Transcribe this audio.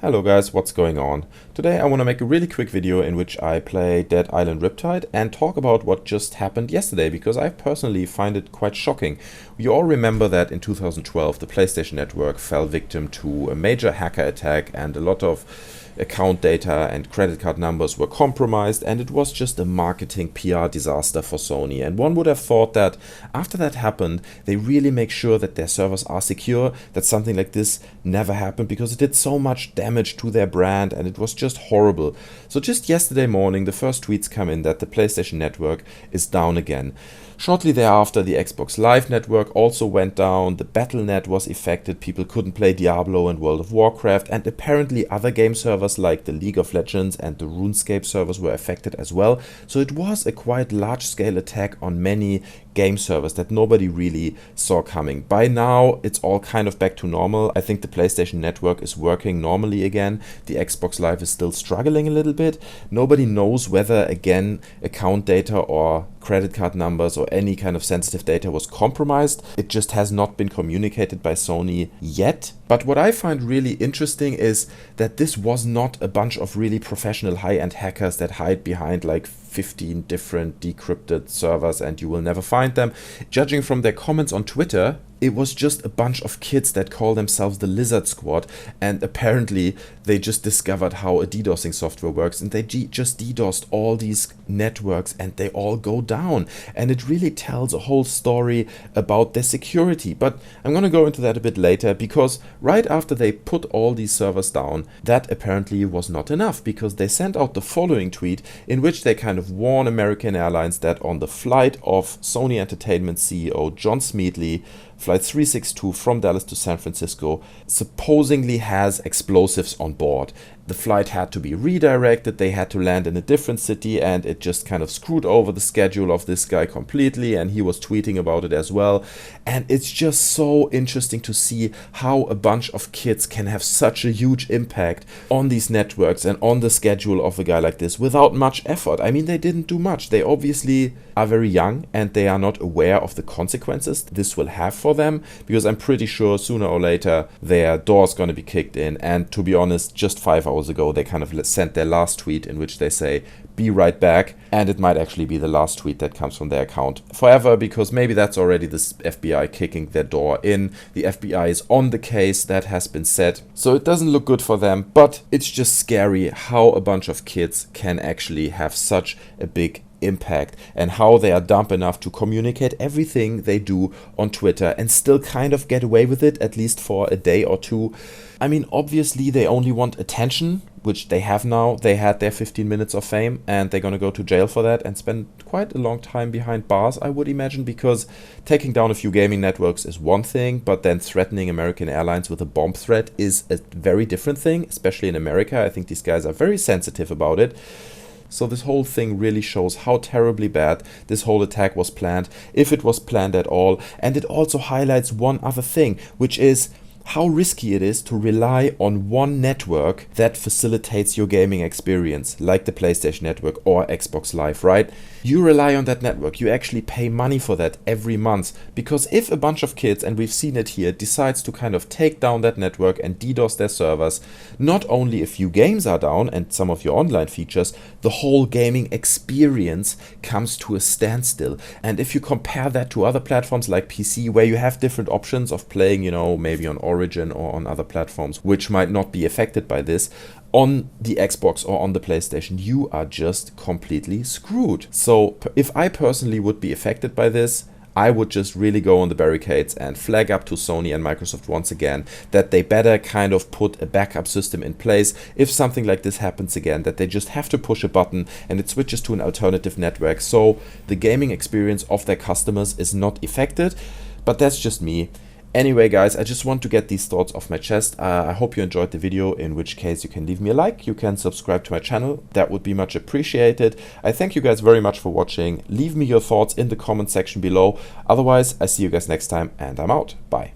Hello guys, what's going on? Today I want to make a really quick video in which I play Dead Island Riptide and talk about what just happened yesterday, because I personally find it quite shocking. You all remember that in 2012 the PlayStation Network fell victim to a major hacker attack and a lot of account data and credit card numbers were compromised, and it was just a marketing PR disaster for Sony. And one would have thought that after that happened, they really make sure that their servers are secure, that something like this never happened, because it did so much damage to their brand and it was just horrible. So just yesterday morning the first tweets come in that the PlayStation Network is down again. Shortly thereafter, the Xbox Live network also went down, the BattleNet was affected, people couldn't play Diablo and World of Warcraft, and apparently other game servers like the League of Legends and the RuneScape servers were affected as well. So it was a quite large-scale attack on many game servers that nobody really saw coming. By now, it's all kind of back to normal. I think the PlayStation Network is working normally again. The Xbox Live is still struggling a little bit. Nobody knows whether, again, account data or credit card numbers or any kind of sensitive data was compromised. It just has not been communicated by Sony yet. But what I find really interesting is that this was not a bunch of really professional high-end hackers that hide behind like 15 different decrypted servers and you will never find them. Judging from their comments on Twitter, it was just a bunch of kids that call themselves the Lizard Squad, and apparently they just discovered how a DDoSing software works and they just DDoSed all these networks and they all go down. And it really tells a whole story about their security. But I'm gonna go into that a bit later, because right after they put all these servers down, that apparently was not enough, because they sent out the following tweet in which they kind of warn American Airlines that on the flight of Sony Entertainment CEO John Smeatley, Flight 362 from Dallas to San Francisco, supposedly has explosives on board. The flight had to be redirected, they had to land in a different city, and it just kind of screwed over the schedule of this guy completely, and he was tweeting about it as well. And it's just so interesting to see how a bunch of kids can have such a huge impact on these networks and on the schedule of a guy like this without much effort. I mean, they didn't do much. They obviously are very young and they are not aware of the consequences this will have for them, because I'm pretty sure sooner or later their door's going to be kicked in. And to be honest, just 5 hours ago they kind of sent their last tweet in which they say be right back, and it might actually be the last tweet that comes from their account forever, because maybe that's already the FBI kicking their door in. The FBI is on the case, that has been said, so it doesn't look good for them. But it's just scary how a bunch of kids can actually have such a big impact, and how they are dumb enough to communicate everything they do on Twitter and still kind of get away with it, at least for a day or two. I mean, obviously they only want attention, which they have now. They had their 15 minutes of fame and they're gonna go to jail for that and spend quite a long time behind bars, I would imagine, because taking down a few gaming networks is one thing, but then threatening American Airlines with a bomb threat is a very different thing, especially in America. I think these guys are very sensitive about it. So this whole thing really shows how terribly bad this whole attack was planned, if it was planned at all. And it also highlights one other thing, which is how risky it is to rely on one network that facilitates your gaming experience, like the PlayStation Network or Xbox Live, right? You rely on that network, you actually pay money for that every month, because if a bunch of kids, and we've seen it here, decides to kind of take down that network and DDoS their servers, not only a few games are down and some of your online features, the whole gaming experience comes to a standstill. And if you compare that to other platforms like PC, where you have different options of playing, you know, maybe on Origin or on other platforms which might not be affected by this, on the Xbox or on the PlayStation, you are just completely screwed. So if I personally would be affected by this, I would just really go on the barricades and flag up to Sony and Microsoft once again that they better kind of put a backup system in place if something like this happens again, that they just have to push a button and it switches to an alternative network, so the gaming experience of their customers is not affected. But that's just me. Anyway guys, I just want to get these thoughts off my chest. I hope you enjoyed the video, in which case you can leave me a like, you can subscribe to my channel, that would be much appreciated. I thank you guys very much for watching. Leave me your thoughts in the comment section below. Otherwise, I see you guys next time and I'm out. Bye.